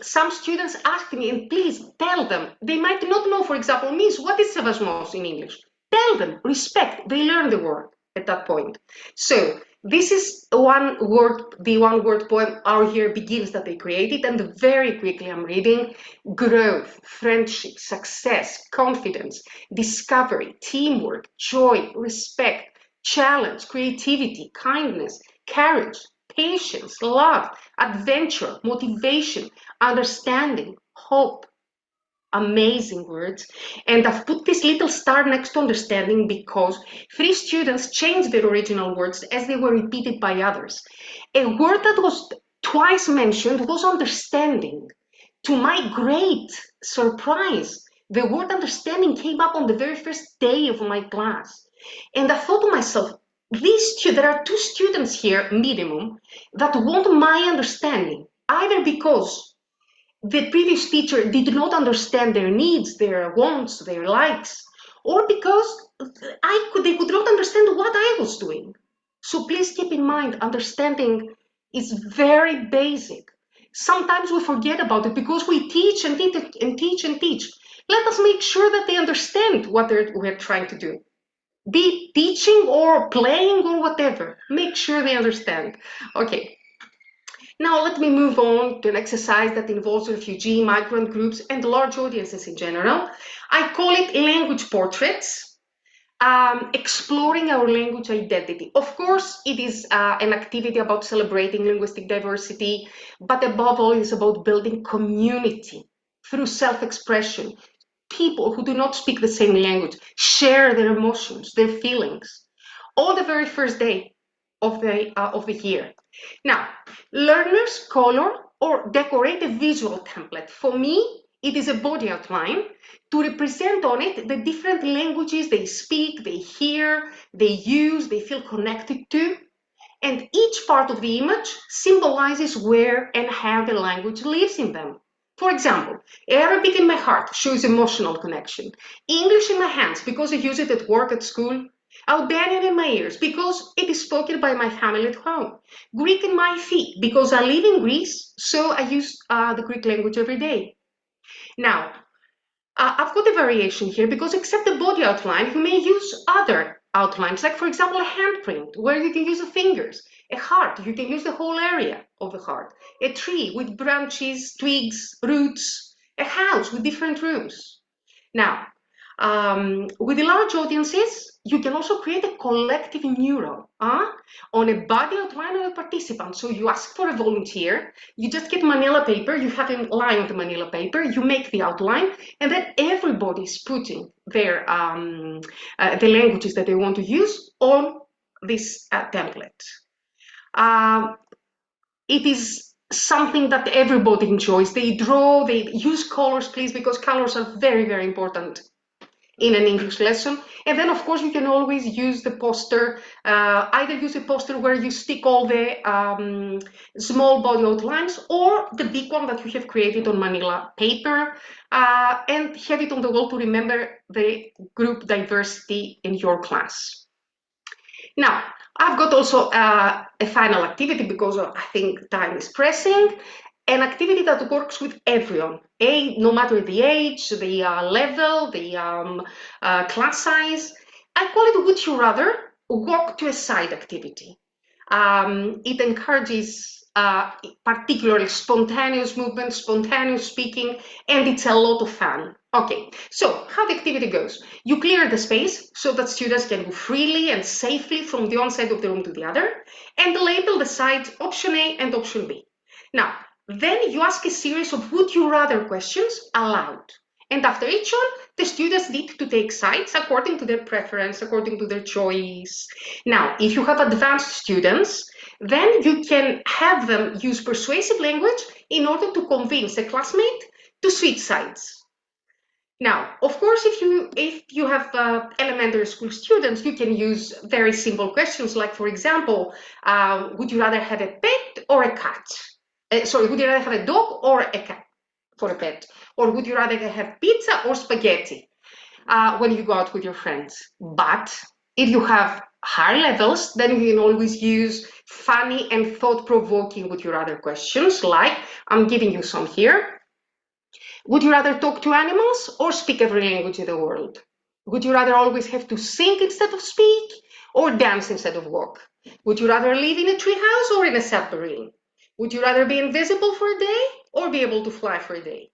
Some students asked me, and please tell them, they might not know, for example, Miss, what is sevasmos in English? Tell them, respect, they learn the word at that point. So this is the one word poem, Our Year Begins, that they created, and very quickly I'm reading: growth, friendship, success, confidence, discovery, teamwork, joy, respect, challenge, creativity, kindness, courage, patience, love, adventure, motivation, understanding, hope. Amazing words. And I've put this little star next to understanding because 3 students changed their original words as they were repeated by others. A word that was twice mentioned was understanding. To my great surprise, the word understanding came up on the very first day of my class. And I thought to myself, there are 2 students here, minimum, that want my understanding, either because the previous teacher did not understand their needs, their wants, their likes, or because they could not understand what I was doing. So please keep in mind, understanding is very basic. Sometimes we forget about it because we teach and teach and teach and teach. Let us make sure that they understand what we're trying to do. Be teaching or playing or whatever. Make sure they understand. Okay. Now let me move on to an exercise that involves refugee, migrant groups, and large audiences in general. I call it language portraits, exploring our language identity. Of course, it is an activity about celebrating linguistic diversity, but above all, it is about building community through self-expression. People who do not speak the same language share their emotions, their feelings, on the very first day of the year. Now, learners color or decorate a visual template. For me, it is a body outline to represent on it the different languages they speak, they hear, they use, they feel connected to. And each part of the image symbolizes where and how the language lives in them. For example, Arabic in my heart shows emotional connection. English in my hands because I use it at work, at school. Albanian in my ears because it is spoken by my family at home. Greek in my feet because I live in Greece, so I use the Greek language every day. Now, I've got a variation here because except the body outline, you may use other outlines, like for example, a handprint where you can use the fingers, a heart, you can use the whole area of the heart, a tree with branches, twigs, roots, a house with different rooms. Now, with the large audiences, you can also create a collective mural on a body outline of a participant. So you ask for a volunteer, you just get manila paper, you have him lie on the manila paper, you make the outline, and then everybody is putting their the languages that they want to use on this template. It is something that everybody enjoys. They draw, they use colors, please, because colors are very, very important in an English lesson. And then, of course, you can always use the poster, either use a poster where you stick all the small body outlines or the big one that you have created on manila paper and have it on the wall to remember the group diversity in your class. Now, I've got also a final activity because I think time is pressing. An activity that works with everyone, no matter the age, the level, the class size. I call it Would You Rather Walk to a Side activity. It encourages particularly spontaneous movement, spontaneous speaking, and it's a lot of fun. Okay, so how the activity goes. You clear the space so that students can move freely and safely from the one side of the room to the other, and label the sides option A and option B. Now, then you ask a series of would you rather questions aloud. And after each one, the students need to take sides according to their preference, according to their choice. Now, if you have advanced students, then you can have them use persuasive language in order to convince a classmate to switch sides. Now, of course, if you have elementary school students, you can use very simple questions like, for example, would you rather have a pet or a cat? Would you rather have a dog or a cat? for a pet? Or would you rather have pizza or spaghetti when you go out with your friends? But if you have higher levels, then you can always use funny and thought-provoking would you rather questions, like I'm giving you some here. Would you rather talk to animals or speak every language in the world? Would you rather always have to sing instead of speak or dance instead of walk? Would you rather live in a treehouse or in a submarine? Would you rather be invisible for a day or be able to fly for a day?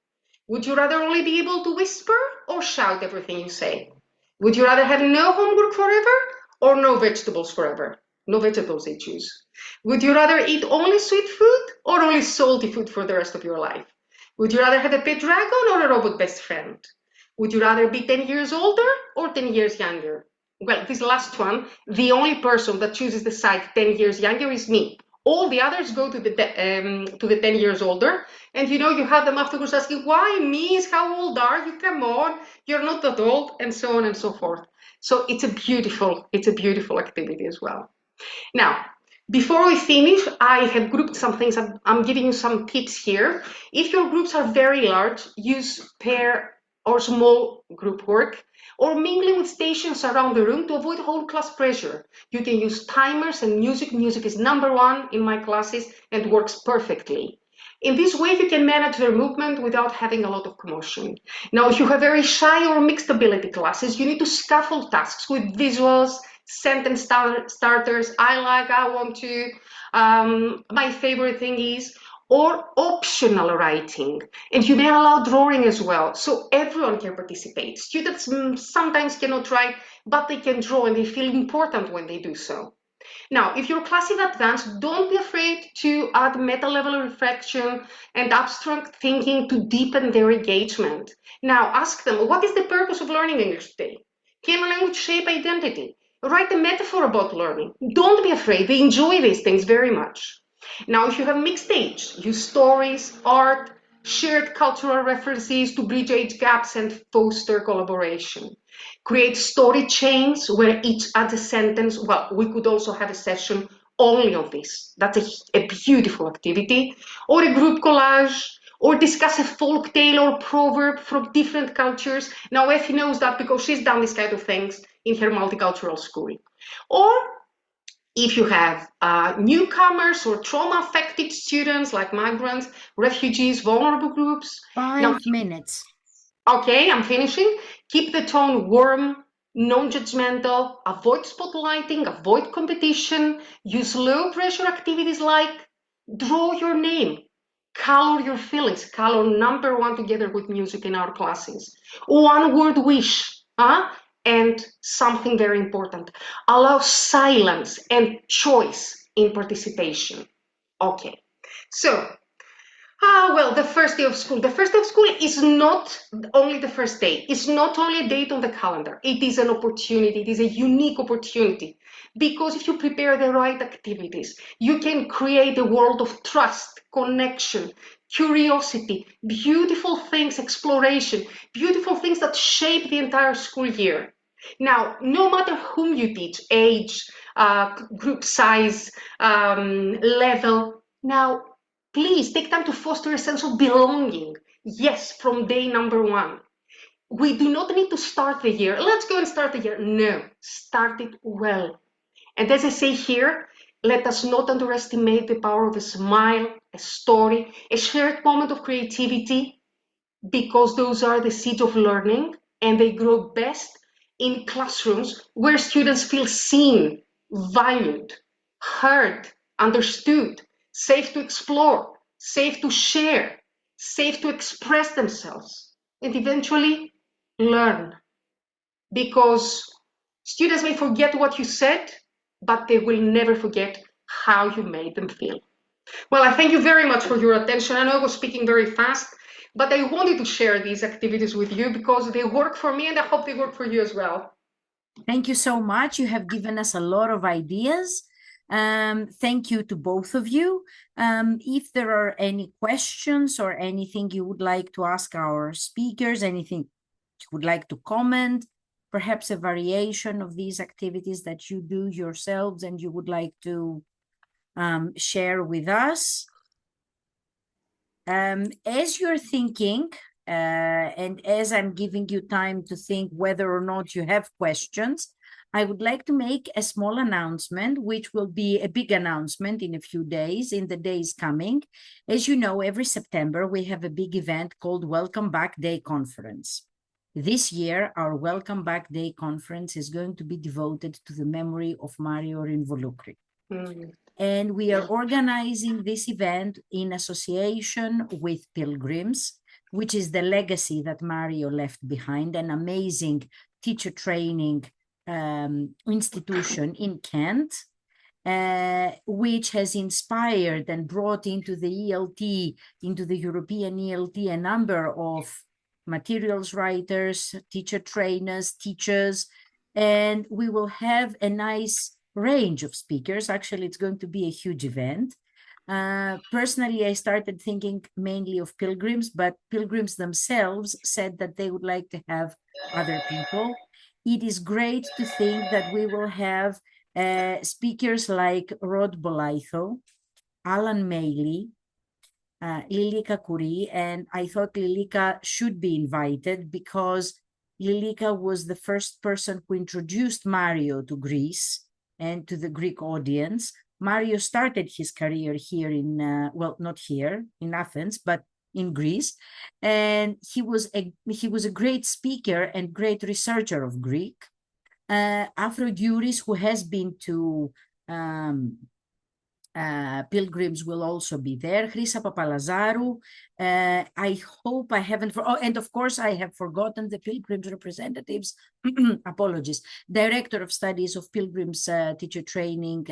Would you rather only be able to whisper or shout everything you say? Would you rather have no homework forever or no vegetables forever? No vegetables, they choose. Would you rather eat only sweet food or only salty food for the rest of your life? Would you rather have a pet dragon or a robot best friend? Would you rather be 10 years older or 10 years younger? Well, this last one, the only person that chooses the side 10 years younger is me. All the others go to the 10 years older. And you know, you have them afterwards asking, why me? How old are you? Come on, you're not that old, and so on and so forth. So it's a beautiful activity as well. Now, before we finish, I have grouped some things. I'm giving you some tips here. If your groups are very large, use pair or small group work, or mingling with stations around the room to avoid whole class pressure. You can use timers and music. Music is #1 in my classes and works perfectly. In this way, you can manage their movement without having a lot of commotion. Now, if you have very shy or mixed ability classes, you need to scaffold tasks with visuals, sentence starters, I want to, my favorite thing is, or optional writing. And you may allow drawing as well, so everyone can participate. Students sometimes cannot write, but they can draw and they feel important when they do so. Now, if your class is advanced, don't be afraid to add meta-level reflection and abstract thinking to deepen their engagement. Now, ask them, what is the purpose of learning English today? Can a language shape identity? Write a metaphor about learning. Don't be afraid, they enjoy these things very much. Now, if you have mixed age, use stories, art, shared cultural references to bridge age gaps and foster collaboration. Create story chains where each adds a sentence. Well, we could also have a session only on this. That's a beautiful activity. Or a group collage, or discuss a folk tale or proverb from different cultures. Now, Effie knows that because she's done this kind of things in her multicultural school. Or if you have newcomers or trauma-affected students like migrants, refugees, vulnerable groups. 5 minutes. Okay, I'm finishing. Keep the tone warm, non-judgmental, avoid spotlighting, avoid competition, use low-pressure activities like draw your name, color your feelings, color #1 together with music in our classes. One-word wish, and something very important, allow silence and choice in participation. Okay, so well, the first day of school. The first day of school is not only the first day. It's not only a date on the calendar. It is an opportunity. It is a unique opportunity. Because if you prepare the right activities, you can create a world of trust, connection, curiosity, beautiful things, exploration, beautiful things that shape the entire school year. Now, no matter whom you teach, age, group size, level, now, please take time to foster a sense of belonging. Yes, from day #1. We do not need to start the year. Let's go and start the year. No, start it well. And as I say here, let us not underestimate the power of a smile, a story, a shared moment of creativity, because those are the seeds of learning, and they grow best in classrooms where students feel seen, valued, heard, understood, safe to explore, safe to share, safe to express themselves, and eventually learn. Because students may forget what you said, but they will never forget how you made them feel. Well, I thank you very much for your attention. I know I was speaking very fast, but I wanted to share these activities with you because they work for me and I hope they work for you as well. Thank you so much. You have given us a lot of ideas. Thank you to both of you. If there are any questions or anything you would like to ask our speakers, anything you would like to comment, perhaps a variation of these activities that you do yourselves and you would like to share with us. As you're thinking, and as I'm giving you time to think whether or not you have questions, I would like to make a small announcement, which will be a big announcement in a few days, in the days coming. As you know, every September, we have a big event called Welcome Back Day Conference. This year, our Welcome Back Day Conference is going to be devoted to the memory of Mario Involucri. And we are organizing this event in association with Pilgrims, which is the legacy that Mario left behind, an amazing teacher training institution in Kent, which has inspired and brought into the ELT, into the European ELT, a number of materials writers, teacher trainers, teachers, and we will have a nice range of speakers. Actually, it's going to be a huge event. Personally, I started thinking mainly of Pilgrims, but Pilgrims themselves said that they would like to have other people. It is great to think that we will have speakers like Rod Bolaitho, Alan Mailey, Lilika Kuri, and I thought Lilika should be invited because Lilika was the first person who introduced Mario to Greece and to the Greek audience. Mario started his career here in, well, not here in Athens, but in Greece. And he was a great speaker and great researcher of Greek. Aphrodiotis, who has been to Pilgrims, will also be there. Chryssa Papalazaru. I hope I haven't, and of course I have forgotten the Pilgrims representatives. Apologies. Director of Studies of Pilgrims Teacher Training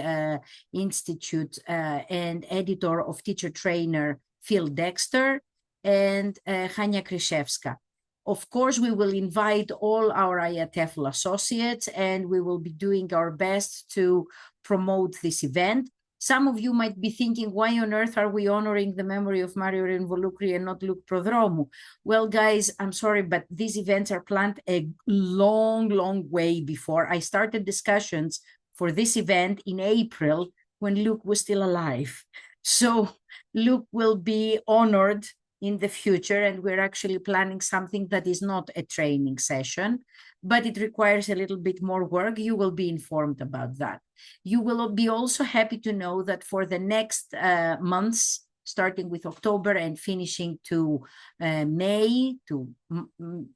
Institute and editor of Teacher Trainer Phil Dexter and Hania Kryszewska. Of course, we will invite all our IATEFL associates and we will be doing our best to promote this event. Some of you might be thinking, why on earth are we honoring the memory of Mario Involucri and not Luke Prodromou? Well, guys, I'm sorry, but these events are planned a long, long way before. I started discussions for this event in April when Luke was still alive. So Luke will be honored in the future, and we're actually planning something that is not a training session, but it requires a little bit more work. You will be informed about that. You will be also happy to know that for the next months, starting with October and finishing to May, to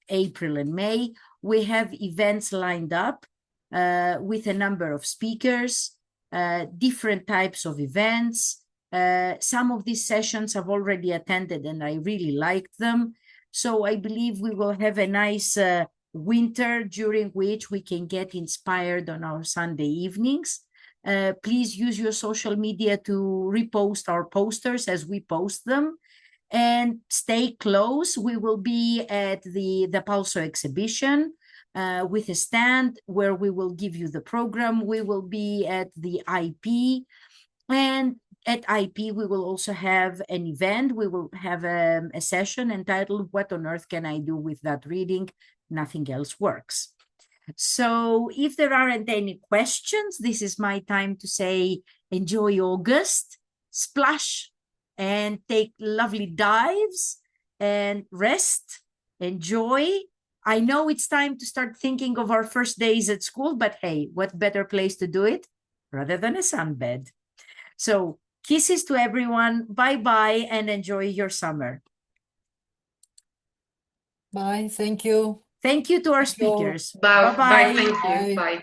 April and May, we have events lined up with a number of speakers, different types of events. Some of these sessions I've already attended and I really liked them. So I believe we will have a nice winter during which we can get inspired on our Sunday evenings. Please use your social media to repost our posters as we post them. And stay close. We will be at the Palso exhibition with a stand where we will give you the program. We will be at the IP, and at IP, we will also have an event. We will have a session entitled, What on Earth Can I Do with That Reading? Nothing Else Works. So if there aren't any questions, this is my time to say, enjoy August, splash, and take lovely dives, and rest, enjoy. I know it's time to start thinking of our first days at school, but hey, what better place to do it rather than a sunbed? So kisses to everyone. Bye-bye and enjoy your summer. Bye. Thank you. Thank you to our Thank you. speakers. Bye. Bye-bye. Thank you. Bye. Bye.